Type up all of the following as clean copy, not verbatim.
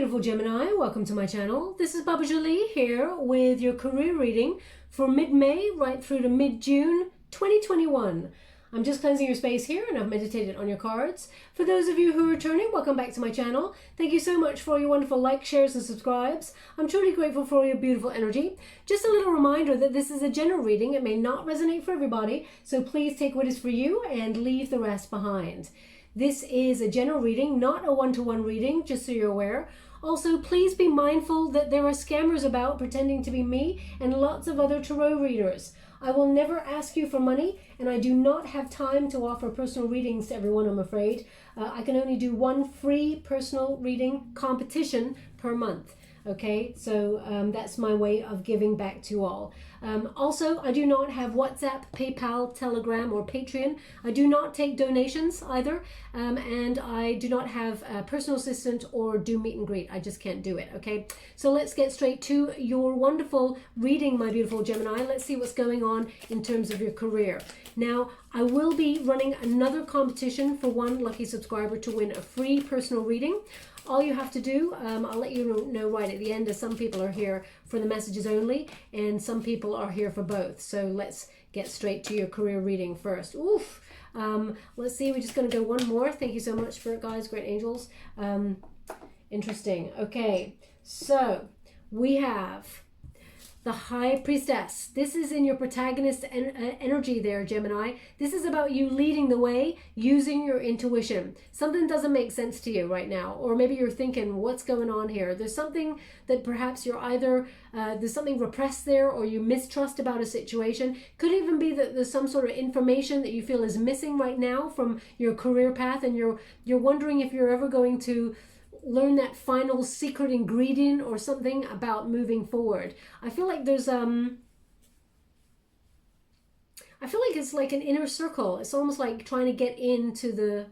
beautiful Gemini, welcome to my channel. This is Baba Jolie here with your career reading for mid-May right through to mid-June 2021. I'm just cleansing your space here and I've meditated on your cards. For those of you who are returning, welcome back to my channel. Thank you so much for your wonderful likes, shares and subscribes. I'm truly grateful for your beautiful energy. Just a little reminder that this is a general reading. It may not resonate for everybody, so please take what is for you and leave the rest behind. This is a general reading, not a one-to-one reading, just so you're aware. Also, please be mindful that there are scammers about pretending to be me and lots of other tarot readers. I will never ask you for money, and I do not have time to offer personal readings to everyone, I'm afraid. I can only do one free personal reading competition per month. Okay, so that's my way of giving back to you all. Also, I do not have WhatsApp, PayPal, Telegram, or Patreon. I do not take donations either, and I do not have a personal assistant or do meet and greet. I just can't do it, okay? So let's get straight to your wonderful reading, my beautiful Gemini. Let's see what's going on in terms of your career. Now, I will be running another competition for one lucky subscriber to win a free personal reading. All you have to do, I'll let you know right at the end, as some people are here for the messages only and some people are here for both. So let's get straight to your career reading first. Oof. Let's see, we're just going to go one more. Thank you so much for it, guys. Great angels. Interesting. Okay, so we have the High Priestess. This is in your protagonist energy there, Gemini. This is about you leading the way, using your intuition. Something doesn't make sense to you right now, or maybe you're thinking, what's going on here? There's something that perhaps you're either, there's something repressed there, or you mistrust about a situation. Could even be that there's some sort of information that you feel is missing right now from your career path, and you're wondering if you're ever going to learn that final secret ingredient or something about moving forward. I feel like there's I feel like it's like an inner circle. It's almost like trying to get into the,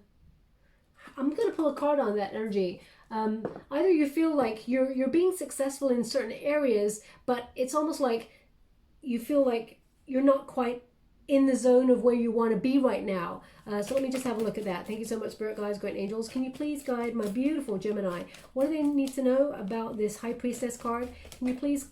I'm going to pull a card on that energy. Either you feel like you're being successful in certain areas, but it's almost like you feel like you're not quite in the zone of where you want to be right now. So let me just have a look at that. Thank you so much, Spirit Guides, Great Angels. Can you please guide my beautiful Gemini? What do they need to know about this High Priestess card? Can you please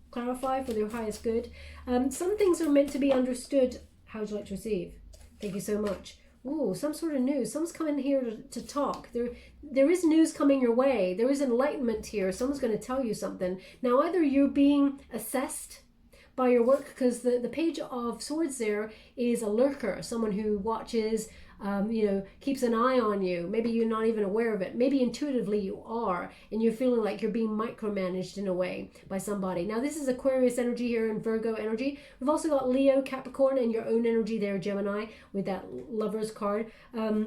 clarify for their highest good? Some things are meant to be understood. How would you like to receive? Thank you so much. Ooh, some sort of news. Someone's coming here to talk. There is news coming your way. There is enlightenment here. Someone's going to tell you something. Now, either you're being assessed by your work, because the Page of Swords there is a lurker, someone who watches, keeps an eye on you. Maybe you're not even aware of it. Maybe intuitively you are, and you're feeling like you're being micromanaged in a way by somebody. Now, this is Aquarius energy here and Virgo energy. We've also got Leo, Capricorn, and your own energy there, Gemini, with that Lovers card. I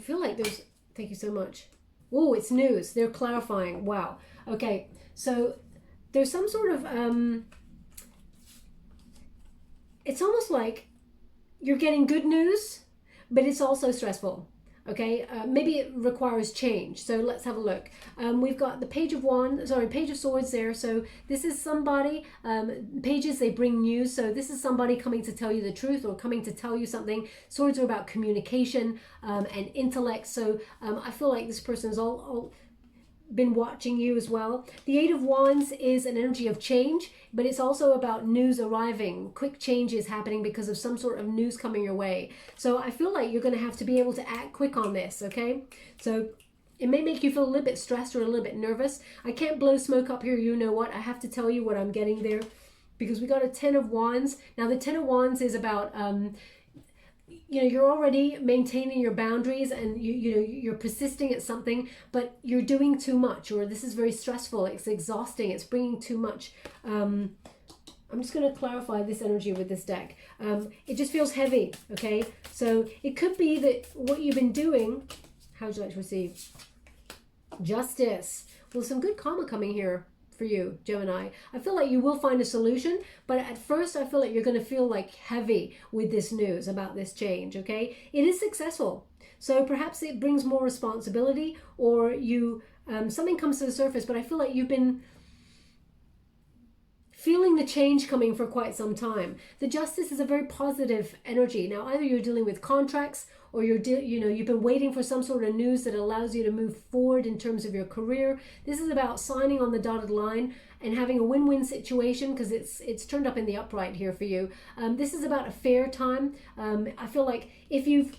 feel like there's, thank you so much. Oh, it's news. They're clarifying. Wow. Okay, so there's some sort of, it's almost like you're getting good news, but it's also stressful. Okay, maybe it requires change. So let's have a look. We've got the Page of Swords there. So this is somebody, pages, they bring news. So this is somebody coming to tell you the truth or coming to tell you something. Swords are about communication and intellect. So I feel like this person is all been watching you as well. The Eight of Wands is an energy of change, but it's also about news arriving. Quick changes happening because of some sort of news coming your way. So I feel like you're going to have to be able to act quick on this, okay? So it may make you feel a little bit stressed or a little bit nervous. I can't blow smoke up here, you know what? I have to tell you what I'm getting there, because we got a Ten of Wands. Now the Ten of Wands is about you're already maintaining your boundaries and you're persisting at something, but you're doing too much, or this is very stressful, it's exhausting, it's bringing too much. I'm just going to clarify this energy with this deck. It just feels heavy, okay? So it could be that what you've been doing, how would you like to receive? Justice. Well, some good karma coming here for you, Gemini. I feel like you will find a solution, but at first I feel like you're going to feel like heavy with this news about this change, okay? It is successful, so perhaps it brings more responsibility, or you something comes to the surface, but I feel like you've been feeling the change coming for quite some time. The Justice is a very positive energy. Now, either you're dealing with contracts, or you've been waiting for some sort of news that allows you to move forward in terms of your career. This is about signing on the dotted line and having a win-win situation, because it's turned up in the upright here for you. This is about a fair time. I feel like if you've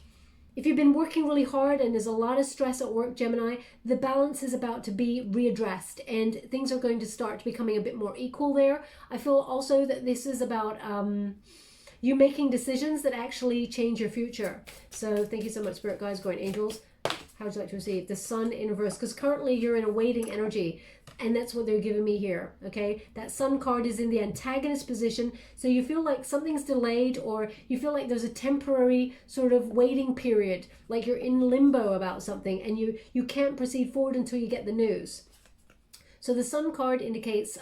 been working really hard and there's a lot of stress at work, Gemini, the balance is about to be readdressed and things are going to start becoming a bit more equal there. I feel also that this is about you making decisions that actually change your future. So thank you so much, Spirit Guides, Guardian Angels. How would you like to receive the Sun in reverse? Because currently you're in a waiting energy, and that's what they're giving me here, okay? That Sun card is in the antagonist position, so you feel like something's delayed, or you feel like there's a temporary sort of waiting period, like you're in limbo about something, and you can't proceed forward until you get the news. So the Sun card indicates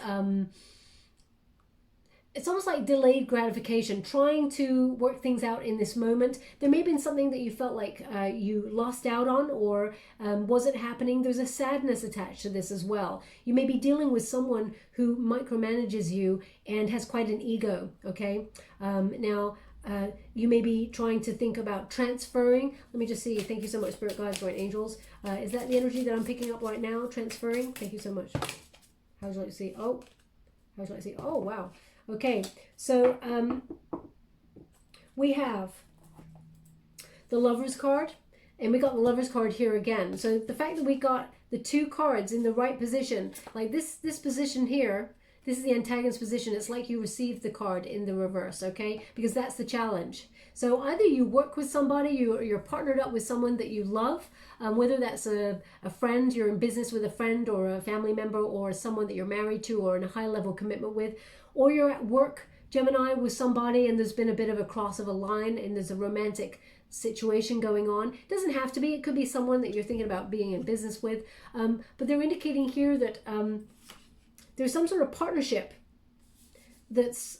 it's almost like delayed gratification, trying to work things out in this moment. There may have been something that you felt like you lost out on, or wasn't happening. There's a sadness attached to this as well. You may be dealing with someone who micromanages you and has quite an ego, okay? You may be trying to think about transferring. Let me just see. Thank you so much, Spirit Guides, Guardian Angels. Is that the energy that I'm picking up right now? Transferring? Thank you so much. How would you like to see? Oh, how would you like to see? Oh, wow. Okay, so we have the Lover's card, and we got the Lover's card here again. So the fact that we got the two cards in the right position, like this position here, this is the antagonist position. It's like you received the card in the reverse, okay? Because that's the challenge. So either you work with somebody, you're partnered up with someone that you love, whether that's a friend, you're in business with a friend or a family member, or someone that you're married to or in a high level commitment with, or you're at work, Gemini, with somebody and there's been a bit of a cross of a line and there's a romantic situation going on. It doesn't have to be. It could be someone that you're thinking about being in business with. But they're indicating here that there's some sort of partnership that's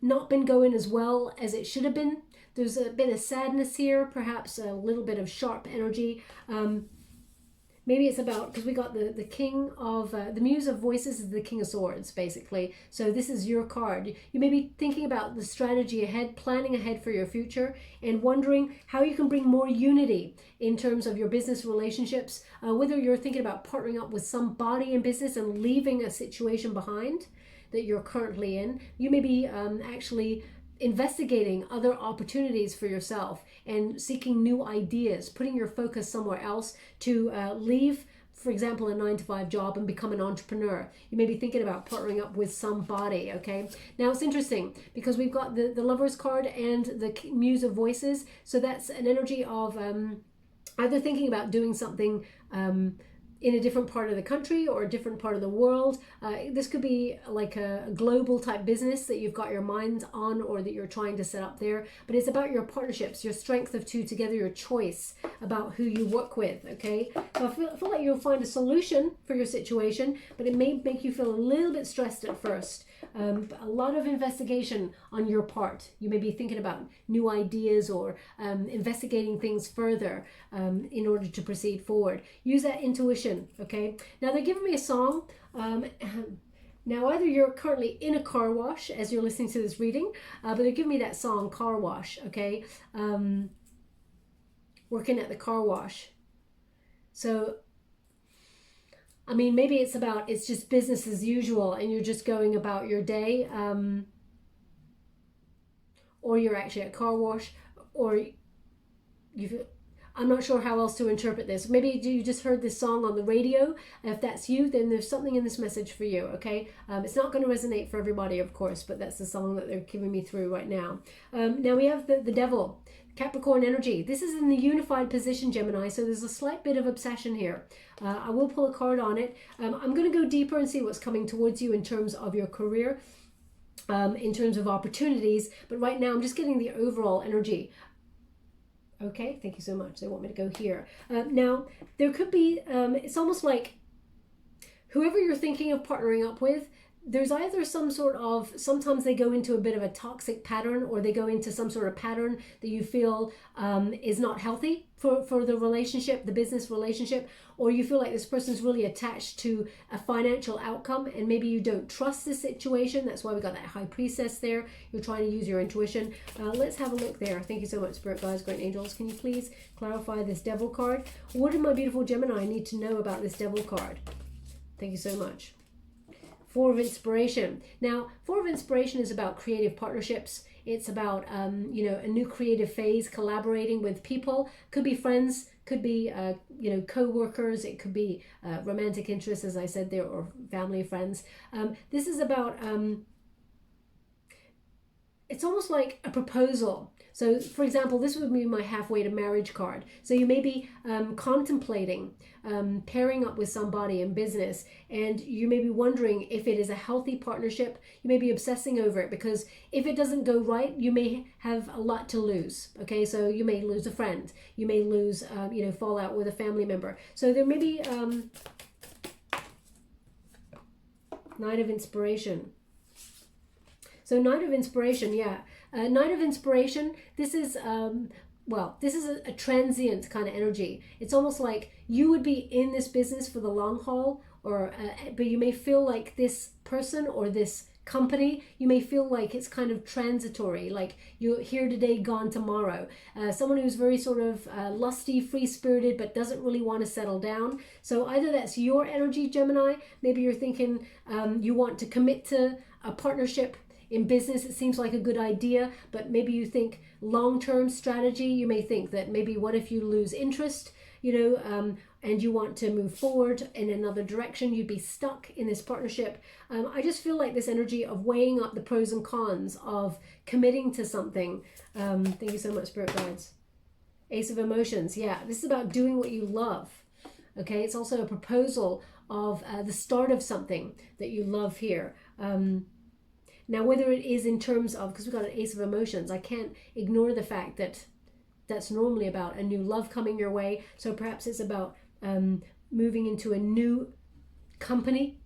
not been going as well as it should have been. There's a bit of sadness here, perhaps a little bit of sharp energy. Maybe it's about, because we got the King of, the Muse of Voices is the King of Swords, basically. So this is your card. You may be thinking about the strategy ahead, planning ahead for your future, and wondering how you can bring more unity in terms of your business relationships, whether you're thinking about partnering up with somebody in business and leaving a situation behind that you're currently in. You may be actually investigating other opportunities for yourself and seeking new ideas, putting your focus somewhere else to leave, for example, a 9-to-5 job and become an entrepreneur. You may be thinking about partnering up with somebody, okay? Now it's interesting because we've got the Lover's card and the Muse of Voices. So that's an energy of either thinking about doing something in a different part of the country or a different part of the world. This could be like a global type business that you've got your mind on or that you're trying to set up there. But it's about your partnerships, your strength of two together, your choice about who you work with, okay? So I feel like you'll find a solution for your situation, but it may make you feel a little bit stressed at first. A lot of investigation on your part. You may be thinking about new ideas or investigating things further in order to proceed forward. Use that intuition, okay? Now they're giving me a song. Now either you're currently in a car wash as you're listening to this reading, but they're giving me that song, Car Wash, okay? Working at the car wash. So I mean, maybe it's just business as usual and you're just going about your day, or you're actually at a car wash, or I'm not sure how else to interpret this. Maybe you just heard this song on the radio. If that's you, then there's something in this message for you, okay? It's not going to resonate for everybody, of course, but that's the song that they're giving me through right now. Now we have the Devil, Capricorn energy. This is in the unified position, Gemini, so there's a slight bit of obsession here. I will pull a card on it. I'm going to go deeper and see what's coming towards you in terms of your career, in terms of opportunities, but right now I'm just getting the overall energy. Okay, thank you so much. They want me to go here. Now, there could be, it's almost like whoever you're thinking of partnering up with, there's either some sort of, sometimes they go into a bit of a toxic pattern, or they go into some sort of pattern that you feel is not healthy for the relationship, the business relationship, or you feel like this person's really attached to a financial outcome, and maybe you don't trust the situation. That's why we got that high priestess there. You're trying to use your intuition. Let's have a look there. Thank you so much, Spirit Guides, Great Angels. Can you please clarify this Devil card? What did my beautiful Gemini need to know about this Devil card? Thank you so much. Four of Inspiration. Now, Four of Inspiration is about creative partnerships. It's about, you know, a new creative phase, collaborating with people. Could be friends, could be, you know, co-workers. It could be romantic interests, as I said there, or family, friends. This is about, it's almost like a proposal. So, for example, this would be my halfway to marriage card. So you may be contemplating pairing up with somebody in business, and you may be wondering if it is a healthy partnership. You may be obsessing over it, because if it doesn't go right, you may have a lot to lose. Okay, so you may lose a friend. You may lose, you know, fall out with a family member. So there may be Knight of Inspiration. So Knight of Inspiration, yeah. Knight of Inspiration, this is, well, this is a transient kind of energy. It's almost like you would be in this business for the long haul, or but you may feel like this person or this company, you may feel like it's kind of transitory, like you're here today, gone tomorrow. Someone who's very sort of lusty, free-spirited, but doesn't really want to settle down. So either that's your energy, Gemini. Maybe you're thinking you want to commit to a partnership in business. It seems like a good idea, but maybe you think long-term strategy. You may think that maybe what if you lose interest, you know, and you want to move forward in another direction. You'd be stuck in this partnership. I just feel like this energy of weighing up the pros and cons of committing to something. Thank you so much, Spirit Guides. Ace of Emotions. Yeah, this is about doing what you love. Okay, it's also a proposal of the start of something that you love here. Now, whether it is in terms of, because we've got an Ace of Emotions, I can't ignore the fact that that's normally about a new love coming your way. So perhaps it's about moving into a new company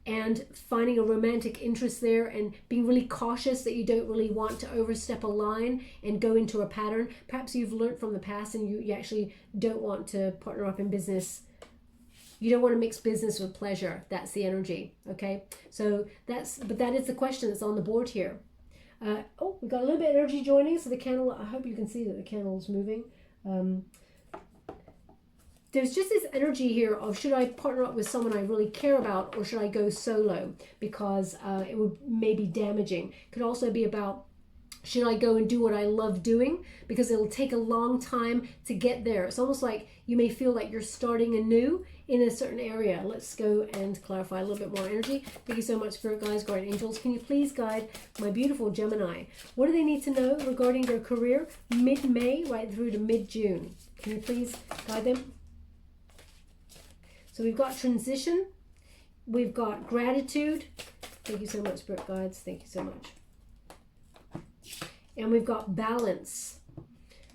and finding a romantic interest there, and being really cautious that you don't really want to overstep a line and go into a pattern. Perhaps you've learned from the past and you actually don't want to partner up in business. You don't want to mix business with pleasure. That's the energy, okay? So but that is the question that's on the board here. Oh, we've got a little bit of energy joining, so the candle, I hope you can see that the candle is moving. There's just this energy here of, should I partner up with someone I really care about, or should I go solo? Because it would maybe damaging. Could also be about, should I go and do what I love doing? Because it'll take a long time to get there. It's almost like you may feel like you're starting anew in a certain area. Let's go and clarify a little bit more energy. Thank you so much, Spirit Guides, Guardian Angels. Can you please guide my beautiful Gemini? What do they need to know regarding their career mid-May right through to mid-June? Can you please guide them? So we've got transition. We've got gratitude. Thank you so much, Spirit Guides. Thank you so much. And we've got balance.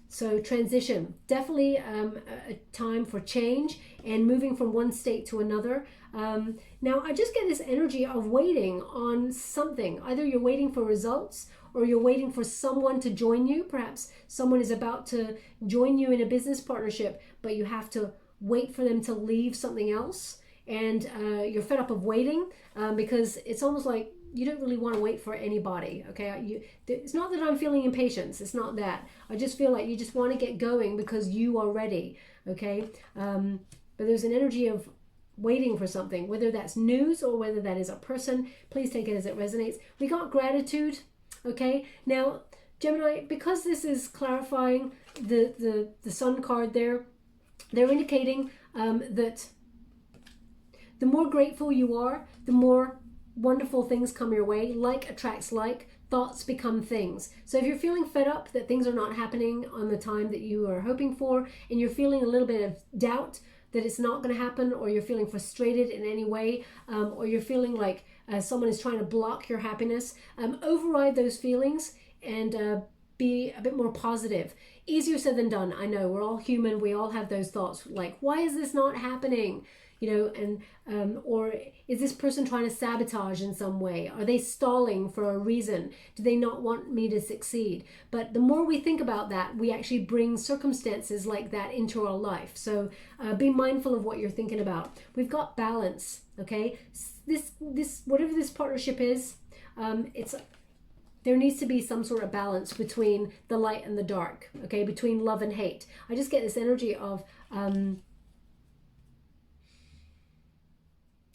So transition, definitely a time for change and moving from one state to another. Now, I just get this energy of waiting on something. Either you're waiting for results, or you're waiting for someone to join you. Perhaps someone is about to join you in a business partnership, but you have to wait for them to leave something else. And you're fed up of waiting because it's almost like you don't really want to wait for anybody, okay? It's not that I'm feeling impatience. It's not that. I just feel like you just want to get going because you are ready, okay? But there's an energy of waiting for something, whether that's news or whether that is a person. Please take it as it resonates. We got gratitude, okay? Now, Gemini, because this is clarifying the Sun card there, they're indicating that the more grateful you are, the more wonderful things come your way. Like attracts like, thoughts become things. So if you're feeling fed up that things are not happening on the time that you are hoping for, and you're feeling a little bit of doubt that it's not going to happen, or you're feeling frustrated in any way, or you're feeling like someone is trying to block your happiness, override those feelings and be a bit more positive. Easier said than done, I know. We're all human. We all have those thoughts like, why is this not happening? and or is this person trying to sabotage in some way? Are they stalling for a reason? Do they not want me to succeed? But the more we think about that, we actually bring circumstances like that into our life. So be mindful of what you're thinking about. We've got balance, okay? This whatever this partnership is, there needs to be some sort of balance between the light and the dark, okay? Between love and hate. I just get this energy of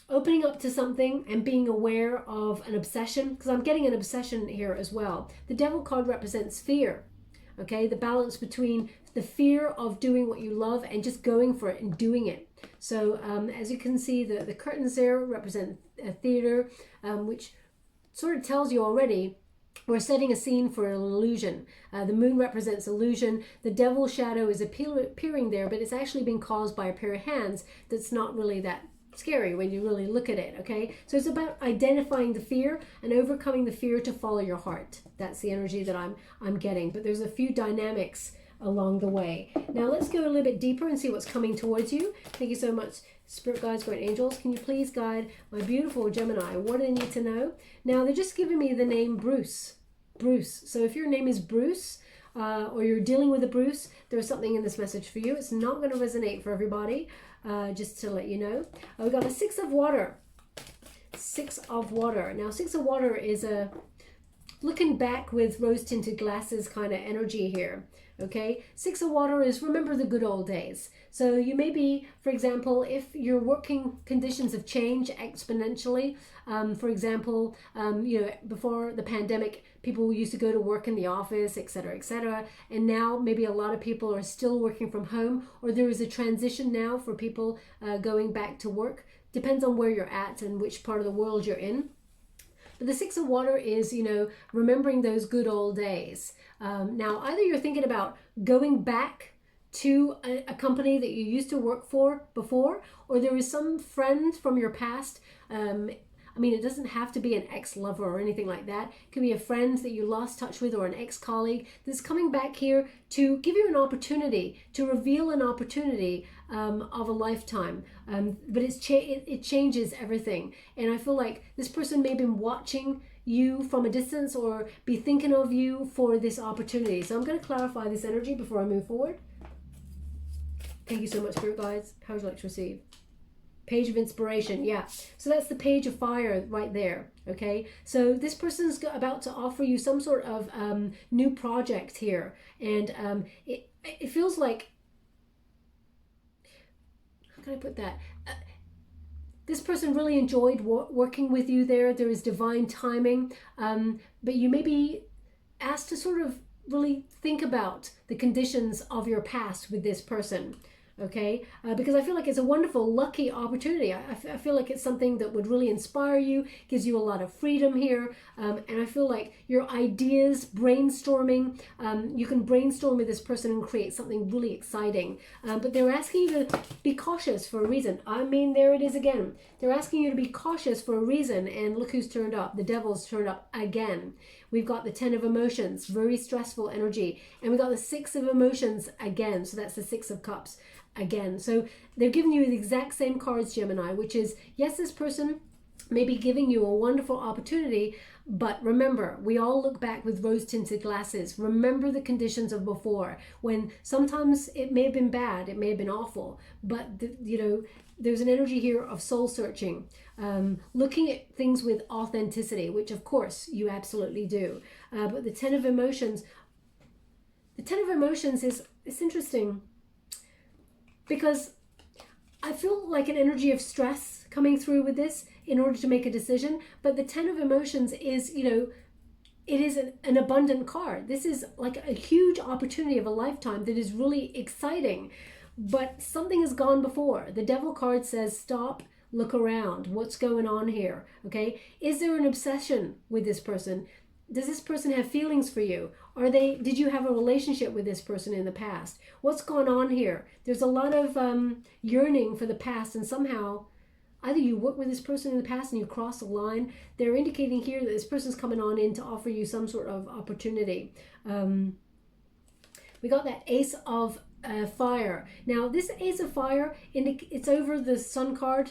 opening up to something and being aware of an obsession, because I'm getting an obsession here as well. The Devil card represents fear, okay? The balance between the fear of doing what you love and just going for it and doing it. So as you can see, the curtains there represent a theater, which sort of tells you already we're setting a scene for an illusion. The moon represents illusion. The devil's shadow is appearing there, but it's actually being caused by a pair of hands that's not really that scary when you really look at it, okay? So it's about identifying the fear and overcoming the fear to follow your heart. That's the energy that I'm getting. But there's a few dynamics along the way. Now let's go a little bit deeper and see what's coming towards you. Thank you so much, Spirit Guides, Great Angels. Can you please guide my beautiful Gemini? What do they need to know? Now they're just giving me the name Bruce. Bruce. So if your name is Bruce, or you're dealing with a Bruce, there's something in this message for you. It's not going to resonate for everybody, just to let you know. We've got a Six of Water. Six of Water. Now, Six of Water is a looking back with rose-tinted glasses kind of energy here, okay? Six of Water is remember the good old days. So you may be, for example, if your working conditions have changed exponentially, for example, before the pandemic, people used to go to work in the office, etc., and now maybe a lot of people are still working from home, or there is a transition now for people going back to work. Depends on where you're at and which part of the world you're in. But the Six of Water is, remembering those good old days. Now, either you're thinking about going back to a company that you used to work for before, or there is some friend from your past. It doesn't have to be an ex-lover or anything like that. It could be a friend that you lost touch with or an ex-colleague that's coming back here to give you an opportunity, to reveal an opportunity of a lifetime. But it changes everything. And I feel like this person may have been watching you from a distance or be thinking of you for this opportunity. So I'm going to clarify this energy before I move forward. Thank you so much, Spirit Guides. How would you like to receive? Page of Inspiration, yeah. So that's the Page of Fire right there, okay? So this person's about to offer you some sort of new project here. And it feels like, how can I put that? This person really enjoyed working with you there. There is divine timing. But you may be asked to sort of really think about the conditions of your past with this person. Okay, because I feel like it's a wonderful, lucky opportunity. I feel like it's something that would really inspire you, gives you a lot of freedom here, and I feel like your ideas, brainstorming, you can brainstorm with this person and create something really exciting. But they're asking you to be cautious for a reason. There it is again. They're asking you to be cautious for a reason, and look who's turned up. The Devil's turned up again. We've got the Ten of Emotions, very stressful energy, and we've got the Six of Emotions again. So that's the Six of Cups again. So they're giving you the exact same cards, Gemini, which is, yes, this person may be giving you a wonderful opportunity, but remember, we all look back with rose-tinted glasses. Remember the conditions of before, when sometimes it may have been bad, it may have been awful, but there's an energy here of soul searching, looking at things with authenticity, which of course you absolutely do. But the Ten of Emotions, it's interesting, because I feel like an energy of stress coming through with this in order to make a decision. But the Ten of Emotions is, it is an abundant card. This is like a huge opportunity of a lifetime that is really exciting. But something has gone before. The Devil card says, stop, look around. What's going on here? Okay. Is there an obsession with this person? Does this person have feelings for you? Did you have a relationship with this person in the past? What's going on here? There's a lot of yearning for the past, and somehow either you worked with this person in the past and you crossed the line. They're indicating here that this person's coming on in to offer you some sort of opportunity. We got that Ace of fire. Now, this Ace of Fire, it's over the Sun card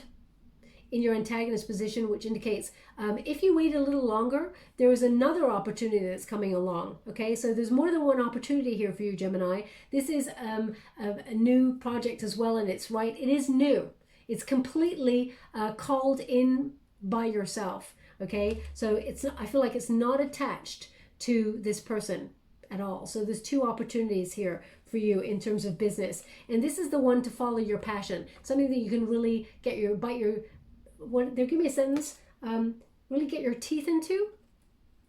in your antagonist position, which indicates if you wait a little longer, there is another opportunity that's coming along. Okay, so there's more than one opportunity here for you, Gemini. This is a new project as well, and it's right. It is new. It's completely called in by yourself. Okay, so I feel like it's not attached to this person at all. So there's two opportunities here for you in terms of business, and this is the one to follow your passion, something that you can really get your give me a sentence, really get your teeth into.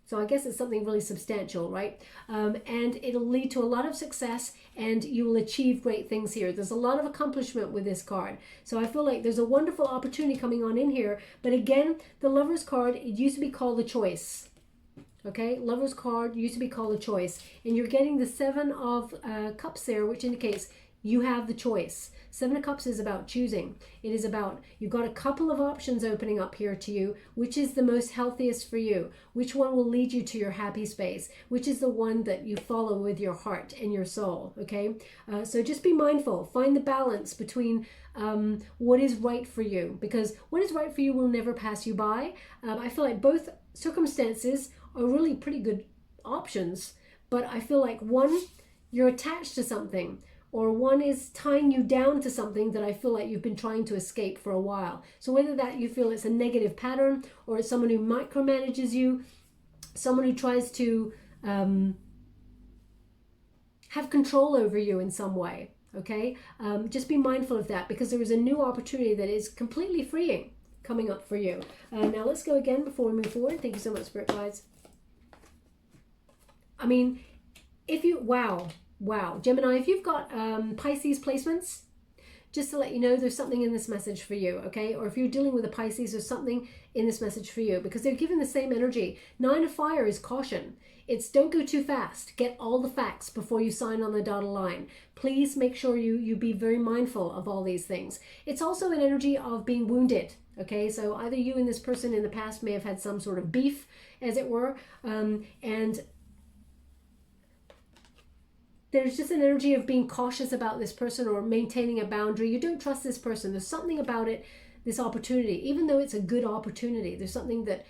So I guess it's something really substantial, right? And it'll lead to a lot of success, and you will achieve great things here. There's a lot of accomplishment with this card. So I feel like there's a wonderful opportunity coming on in here. But again, the Lover's card, it used to be called the Choice. Okay, Lover's card used to be called the Choice. And you're getting the Seven of Cups there, which indicates you have the choice. Seven of Cups is about choosing. It is about, you've got a couple of options opening up here to you. Which is the most healthiest for you? Which one will lead you to your happy space? Which is the one that you follow with your heart and your soul? Okay, so just be mindful. Find the balance between what is right for you, because what is right for you will never pass you by. I feel like both circumstances are really pretty good options, but I feel like one, you're attached to something, or one is tying you down to something that I feel like you've been trying to escape for a while. So whether that you feel it's a negative pattern, or it's someone who micromanages you, someone who tries to have control over you in some way, okay? Just be mindful of that, because there is a new opportunity that is completely freeing coming up for you. Now let's go again before we move forward. Thank you so much, Spirit Guides. I mean, if you, wow, Gemini, if you've got Pisces placements, just to let you know, there's something in this message for you, okay? Or if you're dealing with a Pisces, there's something in this message for you, because they're given the same energy. Nine of Fire is caution. It's don't go too fast. Get all the facts before you sign on the dotted line. Please make sure you be very mindful of all these things. It's also an energy of being wounded, okay? So either you and this person in the past may have had some sort of beef, as it were, and there's just an energy of being cautious about this person or maintaining a boundary. You don't trust this person. There's something about it, this opportunity, even though it's a good opportunity, there's something that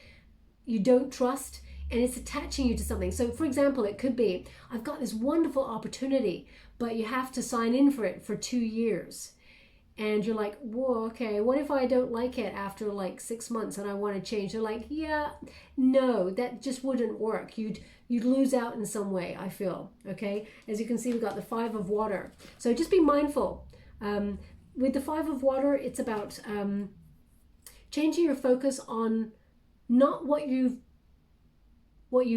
you don't trust, and it's attaching you to something. So for example, it could be, I've got this wonderful opportunity, but you have to sign in for it for 2 years. And you're like, whoa, okay, what if I don't like it after like 6 months and I want to change? They're like, yeah, no, that just wouldn't work. You'd lose out in some way, I feel, okay? As you can see, we've got the Five of Water. So just be mindful. With the Five of Water, it's about changing your focus on not what you've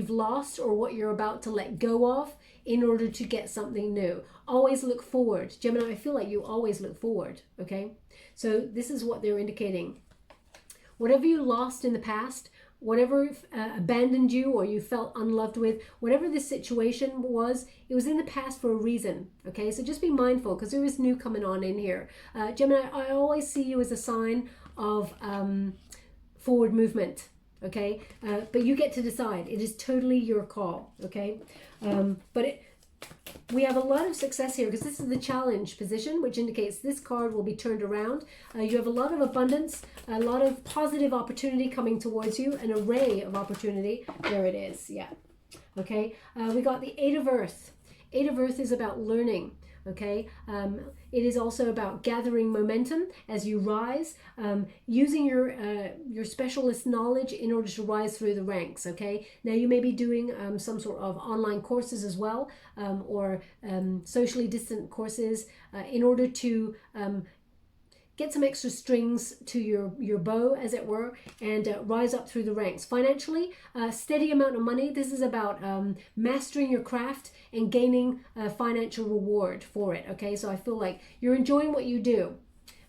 lost or what you're about to let go of in order to get something new. Always look forward. Gemini, I feel like you always look forward, okay? So this is what they're indicating. Whatever you lost in the past, whatever abandoned you or you felt unloved with, whatever this situation was, it was in the past for a reason, okay? So just be mindful, because there is new coming on in here. Gemini, I always see you as a sign of forward movement, okay? But you get to decide. It is totally your call, okay? We have a lot of success here, because this is the challenge position, which indicates this card will be turned around. You have a lot of abundance, a lot of positive opportunity coming towards you, an array of opportunity. There it is, yeah. Okay, we got the Eight of Earth. Eight of Earth is about learning. Okay, it is also about gathering momentum as you rise, using your specialist knowledge in order to rise through the ranks. Okay, now you may be doing some sort of online courses as well, or socially distant courses in order to get some extra strings to your bow, as it were, and rise up through the ranks. Financially, a steady amount of money. This is about mastering your craft and gaining a financial reward for it, okay? So I feel like you're enjoying what you do,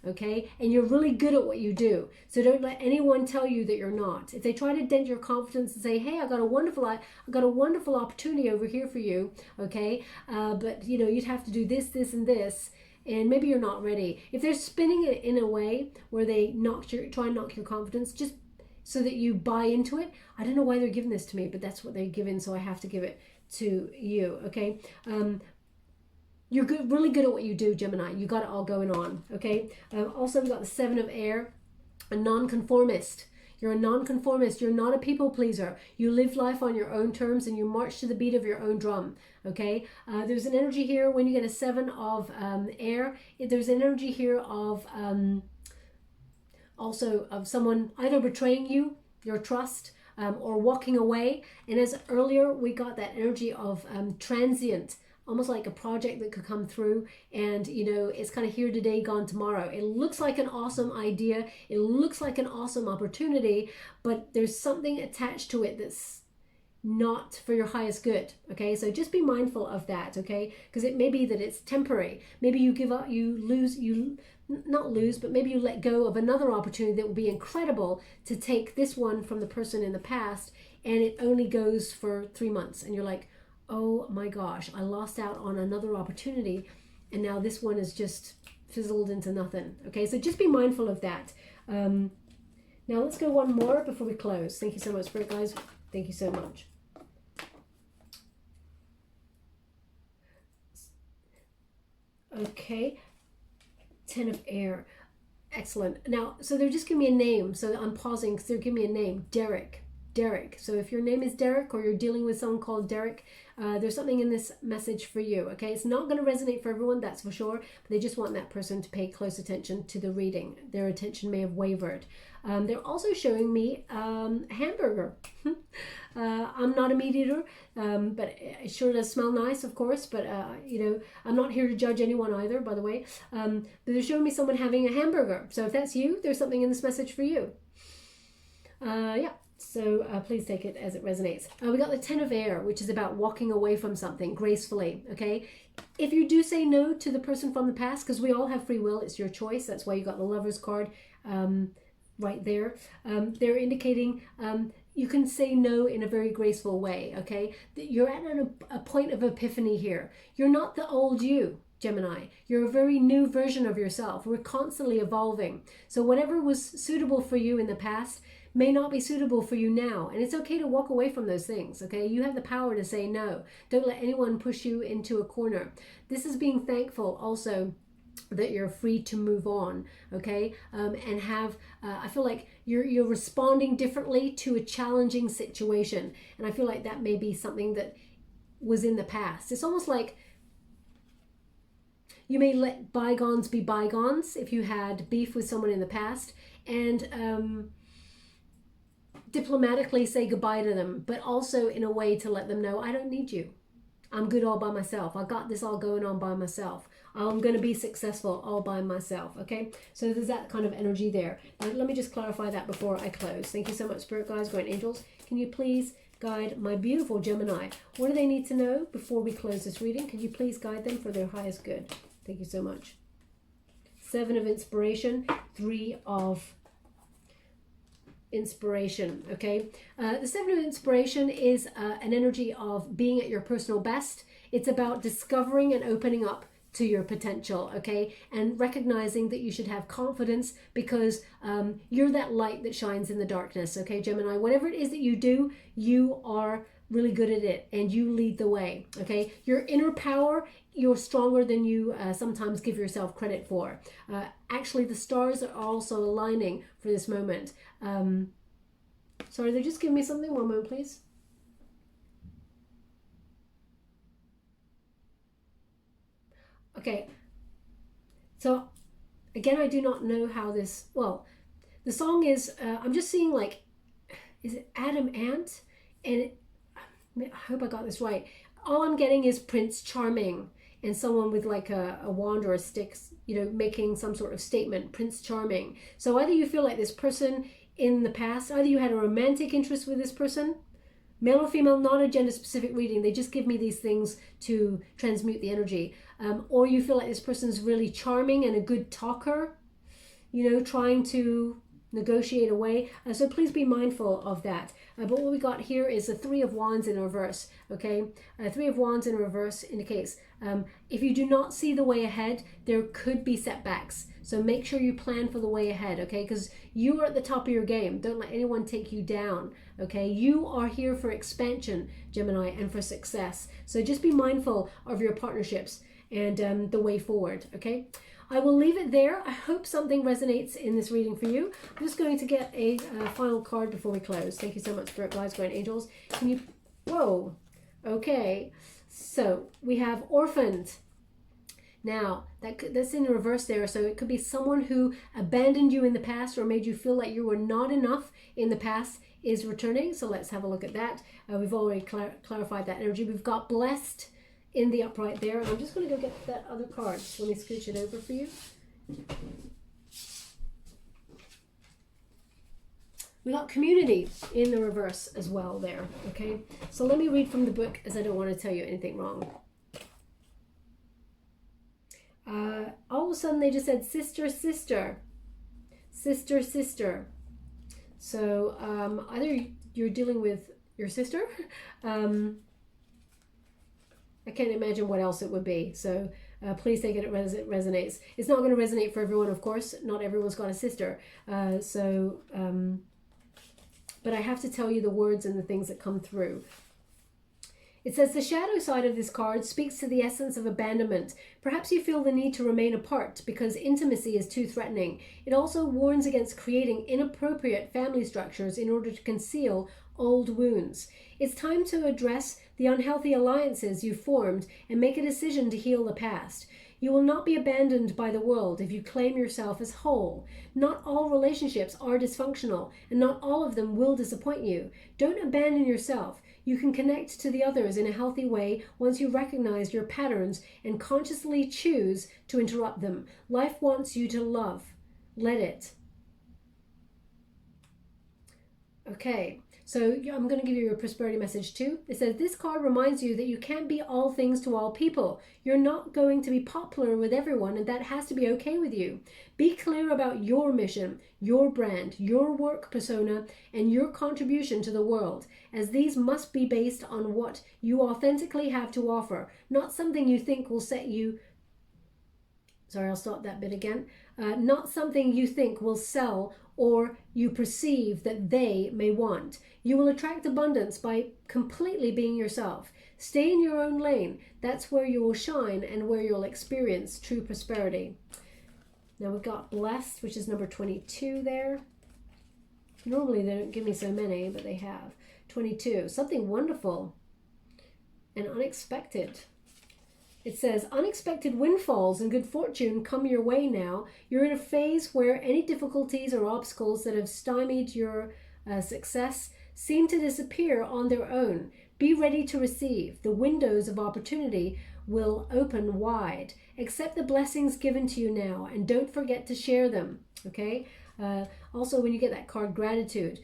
okay? And you're really good at what you do. So don't let anyone tell you that you're not. If they try to dent your confidence and say, hey, I got a wonderful opportunity over here for you, okay? But, you know, you'd have to do this, this, and this, and maybe you're not ready. If they're spinning it in a way where they try and knock your confidence, just so that you buy into it. I don't know why they're giving this to me, but that's what they're giving, so I have to give it to you, okay? you're good, really good at what you do, Gemini. You got it all going on, okay? Also, we got the Seven of Air, a nonconformist. You're a nonconformist. You're not a people pleaser. You live life on your own terms and you march to the beat of your own drum, okay? There's an energy here when you get a Seven of Air. There's an energy here of also of someone either betraying you, your trust, or walking away. And as earlier, we got that energy of transient, almost like a project that could come through and, you know, it's kind of here today, gone tomorrow. It looks like an awesome idea. It looks like an awesome opportunity, but there's something attached to it that's not for your highest good, okay? So just be mindful of that, okay? Because it may be that it's temporary. Maybe you give up, you lose, not lose, but maybe you let go of another opportunity that would be incredible to take this one from the person in the past, and it only goes for 3 months. And you're like, oh my gosh, I lost out on another opportunity, and now this one is just fizzled into nothing. Okay, so just be mindful of that. Now let's go one more before we close. Thank you so much, Spirit guys. Thank you so much. Okay, Ten of Air. Excellent. Now, so they're just giving me a name. So I'm pausing because they're giving me a name. Derek. Derek. So if your name is Derek or you're dealing with someone called Derek, there's something in this message for you, okay? It's not going to resonate for everyone, that's for sure, but they just want that person to pay close attention to the reading. Their attention may have wavered. They're also showing me a hamburger. I'm not a meat eater, but it sure does smell nice, of course, but, you know, I'm not here to judge anyone either, by the way. But they're showing me someone having a hamburger. So if that's you, there's something in this message for you. Yeah. So please take it as it resonates. We got the Ten of Air, which is about walking away from something gracefully, okay? If you do say no to the person from the past, because we all have free will, it's your choice. That's why you got the Lover's card right there. They're indicating you can say no in a very graceful way, okay? You're at a point of epiphany here. You're not the old you, Gemini. You're a very new version of yourself. We're constantly evolving. So whatever was suitable for you in the past may not be suitable for you now. And it's okay to walk away from those things, okay? You have the power to say no. Don't let anyone push you into a corner. This is being thankful also that you're free to move on, okay? And have, I feel like you're responding differently to a challenging situation. And I feel like that may be something that was in the past. It's almost like you may let bygones be bygones if you had beef with someone in the past, and diplomatically say goodbye to them, but also in a way to let them know, I don't need you. I'm good all by myself. I got this all going on by myself. I'm going to be successful all by myself, okay? So there's that kind of energy there. Now, let me just clarify that before I close. Thank you so much, Spirit guides, great angels. Can you please guide my beautiful Gemini? What do they need to know before we close this reading? Can you please guide them for their highest good? Thank you so much. Seven of Inspiration, Three of Inspiration, okay? The Seven of Inspiration is an energy of being at your personal best. It's about discovering and opening up to your potential, okay? And recognizing that you should have confidence because you're that light that shines in the darkness, okay, Gemini? Whatever it is that you do, you are really good at it and you lead the way, okay? Your inner power, you're stronger than you sometimes give yourself credit for. Actually, the stars are also aligning for this moment. Sorry, they're just giving me something. One moment, please. Okay. So, again, I do not know how this... Well, the song is... I'm just seeing, like... Is it Adam Ant? And I hope I got this right. All I'm getting is Prince Charming and someone with like a wand or a stick, you know, making some sort of statement. Prince Charming. So either you feel like this person in the past, either you had a romantic interest with this person, male or female, not a gender specific reading, they just give me these things to transmute the energy, or you feel like this person's really charming and a good talker, you know, trying to negotiate away. So please be mindful of that. But what we got here is the Three of Wands in reverse, okay? Three of Wands in reverse indicates if you do not see the way ahead, there could be setbacks. So make sure you plan for the way ahead, okay? Because you are at the top of your game. Don't let anyone take you down, okay? You are here for expansion, Gemini, and for success. So just be mindful of your partnerships and the way forward, okay? I will leave it there. I hope something resonates in this reading for you. I'm just going to get a final card before we close. Thank you so much for it, guys, guardian angels. Can you... Whoa. Okay. So we have orphaned. Now, that's in reverse there. So it could be someone who abandoned you in the past or made you feel like you were not enough in the past is returning. So let's have a look at that. We've already clarified that energy. We've got blessed in the upright there. And I'm just going to go get that other card. Let me scooch it over for you. We got community in the reverse as well there, okay? So let me read from the book, as I don't want to tell you anything wrong. All of a sudden they just said sister, sister, sister, sister. So either you're dealing with your sister, I can't imagine what else it would be. So please take it as it resonates. It's not going to resonate for everyone, of course. Not everyone's got a sister. But I have to tell you the words and the things that come through. It says the shadow side of this card speaks to the essence of abandonment. Perhaps you feel the need to remain apart because intimacy is too threatening. It also warns against creating inappropriate family structures in order to conceal old wounds. It's time to address the unhealthy alliances you formed and make a decision to heal the past. You will not be abandoned by the world if you claim yourself as whole. Not all relationships are dysfunctional, and not all of them will disappoint you. Don't abandon yourself. You can connect to the others in a healthy way once you recognize your patterns and consciously choose to interrupt them. Life wants you to love. Let it. Okay. So I'm going to give you a prosperity message too. It says, this card reminds you that you can't be all things to all people. You're not going to be popular with everyone, and that has to be okay with you. Be clear about your mission, your brand, your work persona, and your contribution to the world, as these must be based on what you authentically have to offer, not something you think will set you... Sorry, I'll start that bit again. Not something you think will sell or you perceive that they may want. You will attract abundance by completely being yourself. Stay in your own lane. That's where you will shine and where you'll experience true prosperity. Now we've got blessed, which is number 22 there. Normally they don't give me so many, but they have. 22, something wonderful and unexpected. It says, unexpected windfalls and good fortune come your way now. You're in a phase where any difficulties or obstacles that have stymied your success seem to disappear on their own. Be ready to receive. The windows of opportunity will open wide. Accept the blessings given to you now and don't forget to share them. Okay? Also, when you get that card, gratitude.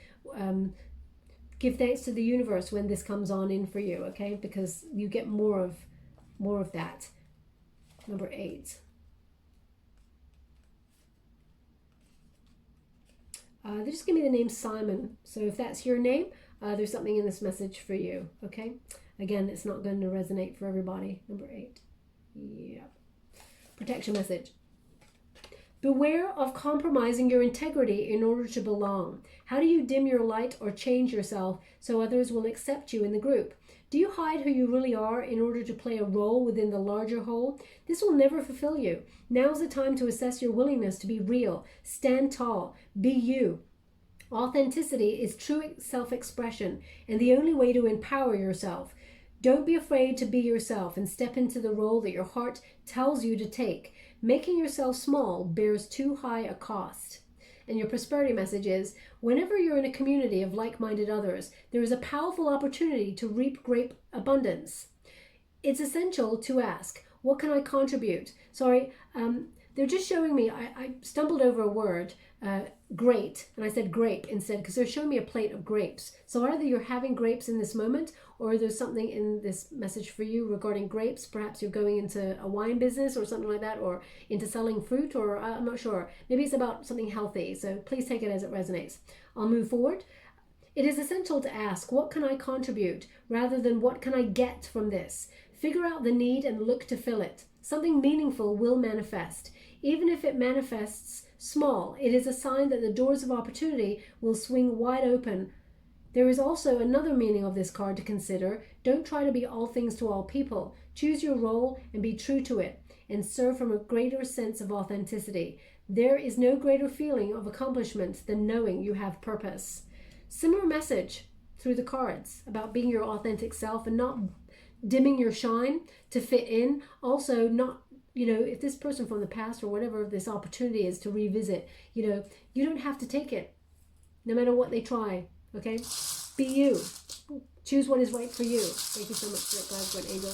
Give thanks to the universe when this comes on in for you, okay? Because you get more of that. Number 8. They just give me the name Simon. So if that's your name, there's something in this message for you. Okay. Again, it's not going to resonate for everybody. Number 8. Yep. Protection message. Beware of compromising your integrity in order to belong. How do you dim your light or change yourself so others will accept you in the group? Do you hide who you really are in order to play a role within the larger whole? This will never fulfill you. Now's the time to assess your willingness to be real. Stand tall. Be you. Authenticity is true self-expression and the only way to empower yourself. Don't be afraid to be yourself and step into the role that your heart tells you to take. Making yourself small bears too high a cost. And your prosperity message is, whenever you're in a community of like-minded others, there is a powerful opportunity to reap great abundance. It's essential to ask, what can I contribute? Sorry, they're just showing me, I stumbled over a word, great, and I said grape instead because they're showing me a plate of grapes. So either you're having grapes in this moment or there's something in this message for you regarding grapes. Perhaps you're going into a wine business or something like that, or into selling fruit, or I'm not sure. Maybe it's about something healthy. So please take it as it resonates. I'll move forward. It is essential to ask, what can I contribute, rather than what can I get from this? Figure out the need and look to fill it. Something meaningful will manifest. Even if it manifests small, it is a sign that the doors of opportunity will swing wide open. There is also another meaning of this card to consider. Don't try to be all things to all people. Choose your role and be true to it, and serve from a greater sense of authenticity. There is no greater feeling of accomplishment than knowing you have purpose. Similar message through the cards about being your authentic self and not dimming your shine to fit in. Also, not, if this person from the past or whatever this opportunity is to revisit, you don't have to take it, no matter what they try, okay? Be you. Choose what is right for you. Thank you so much for that, guys. Good angel.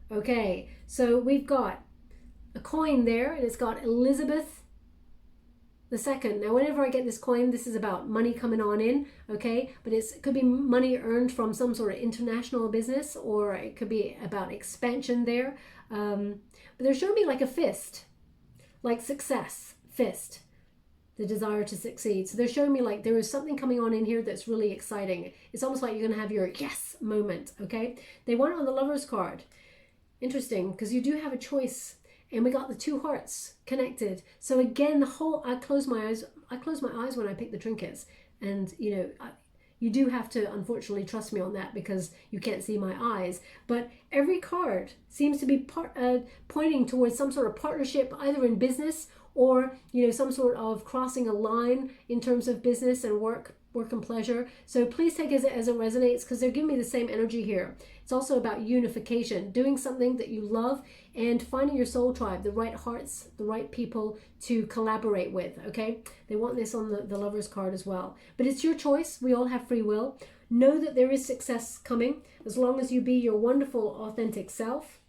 Okay, so we've got a coin there, and it's got Elizabeth II. Now, whenever I get this coin, this is about money coming on in, okay? But it could be money earned from some sort of international business, or it could be about expansion there. But they're showing me like a fist, like success, fist, the desire to succeed. So they're showing me like there is something coming on in here that's really exciting. It's almost like you're going to have your yes moment, okay? They want it on the Lover's card. Interesting, because you do have a choice. And we got the 2 hearts connected. So again, I close my eyes when I pick the trinkets. And, you do have to, unfortunately, trust me on that because you can't see my eyes. But every card seems to be pointing towards some sort of partnership, either in business or, some sort of crossing a line in terms of business and work and pleasure. So please take it as it resonates, because they're giving me the same energy here. It's also about unification, doing something that you love and finding your soul tribe, the right hearts, the right people to collaborate with, okay? They want this on the Lover's card as well. But it's your choice. We all have free will. Know that there is success coming as long as you be your wonderful, authentic self,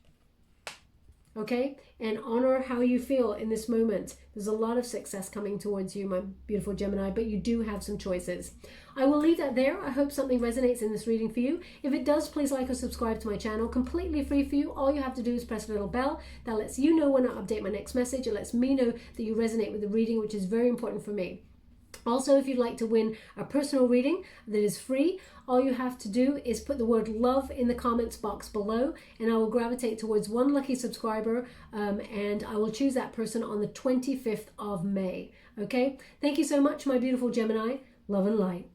okay? And honor how you feel in this moment. There's a lot of success coming towards you, my beautiful Gemini, but you do have some choices. I will leave that there. I hope something resonates in this reading for you. If it does, please like or subscribe to my channel. Completely free for you. All you have to do is press a little bell. That lets you know when I update my next message. It lets me know that you resonate with the reading, which is very important for me. Also, if you'd like to win a personal reading that is free, all you have to do is put the word love in the comments box below, and I will gravitate towards one lucky subscriber, and I will choose that person on the 25th of May. Okay? Thank you so much, my beautiful Gemini. Love and light.